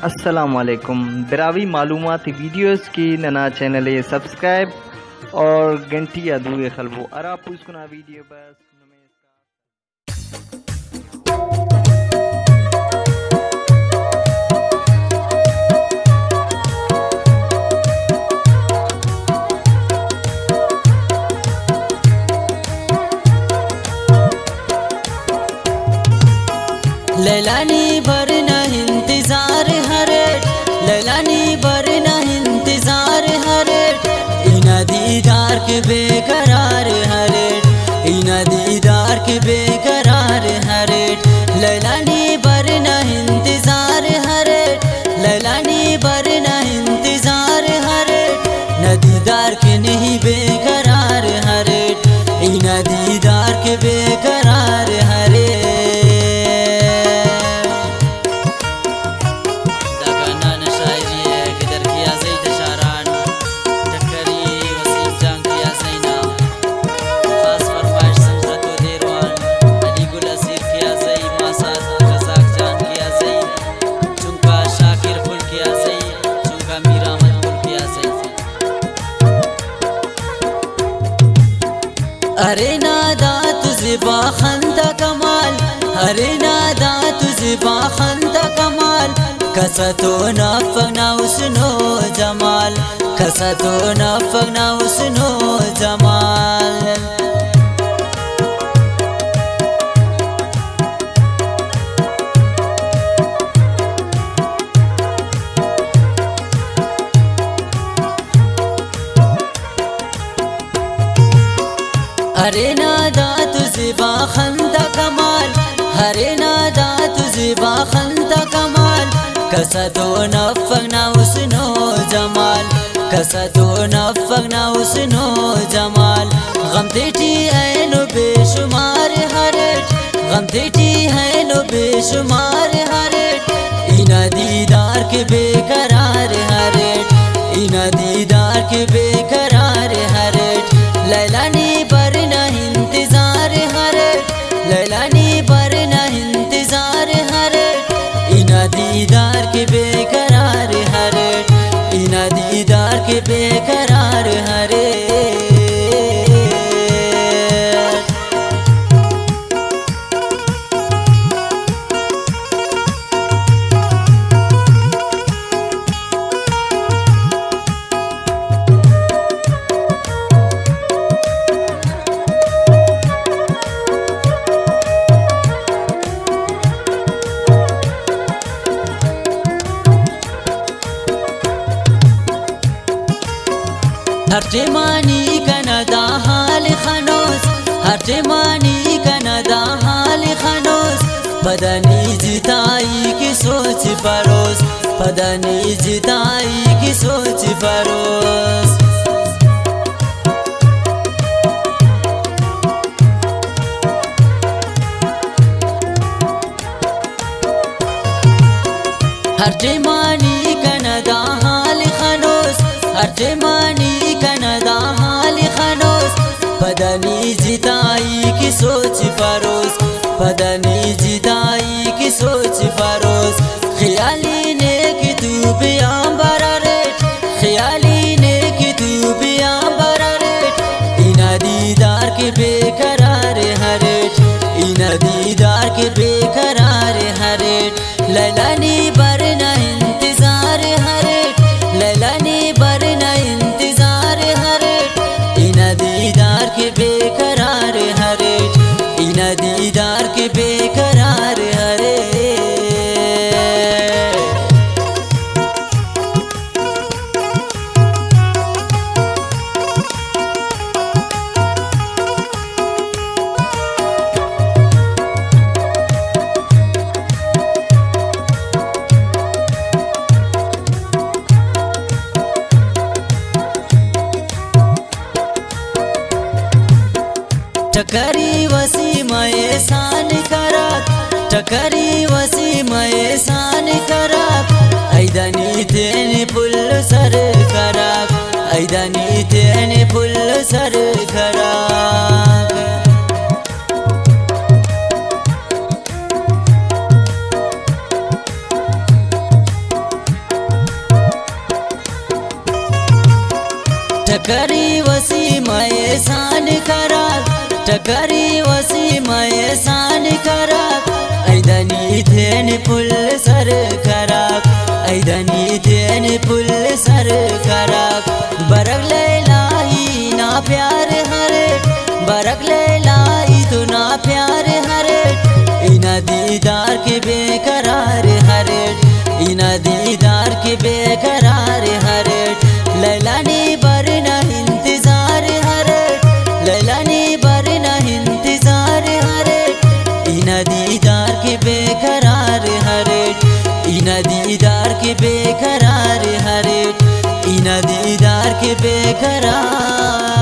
अस्सलामुअलैकुम बरावी मालूमाती वीडियोस की नना चैनल सब्सक्राइब और घंटी अदू खलबो अरा पूछना वीडियो बस लैलानी बरना इंतजार हरे लैलानी बरना इंतजार हरे इना दीदार के बेकरार हरे इना दीदार के बेकरार हरे लैलानी बरना इंतजार हरे लैलानी बरना इंतजार हरे न दीदार के नहीं बेकरार हरे इना दीदार के बेकरार हरे अरे नादा तुझे बाखंदा कमाल अरे नादा तुझे बाखंदा कमाल कसा तो नफना उसनो जमाल कसा तो नफना उसनो जमाल हरे नादा तुझे बाखंदा कमाल हरे नादा तुझे बाखंदा कमाल कसा तो नफना उसनो जमाल कसा तो नफना उसनो जमाल गम तेटी है नो बेशुमार हरे गम तेटी है नो बेशुमार हरे इना दीदार के बेकरार हरे इना दीदार के बेकरार हरे लैलानी बरना इंतजार हरे लैलानी बरना इंतजार हरे इना दीदार के बेकरार हरे इना दीदार के बेकरार हरे हर्जमानी कनदा हाल खनोस हर्जमानी कनदा हाल खनोस बदनी जिताई की सोच परोस बदनी जिताई की सोच परोस हर्जमानी कनदा हाल खनोस हर्जमानी कनदा हाल खनोस बदनी जिताई की सोच परोस बदनी जिताई की सोच परोस ख्याली ने कि तू बियां बरारेट ख्याली ने कि तू बियां बरारेट इना दीदार के बेकरार हरेट इना दीदार के बेकरार हरेट लैलानी बरना इंतजार हरेट लैलानी बरना इंतजार हरेट इना दीदार के बेकरार हरेट इना दीदार के बेकरार हरेट टकरी वसी मये सान करात टकरी वसी मये सान करात ऐदानी तेने पुल सर करात ऐदानी तेने पुल सर करात टकरी वसी मैं सान खराब टकरी वसी मैं सान खराब ऐदनी थेन पुल सर खराब ऐदनी थेन पुल सर खराब बरक ले लाई ना प्यार हरे बरक ले लाई तू ना प्यार हरे इना दीदार के बेकरार हरे इना दीदार के बेकरार हरे लैलानी बरना इंतजार हरे लैलानी बरना इंतजार हरे इना दीदार के बेकरार हरे इना दीदार के बेकरार हरे इना दीदार के बेकरार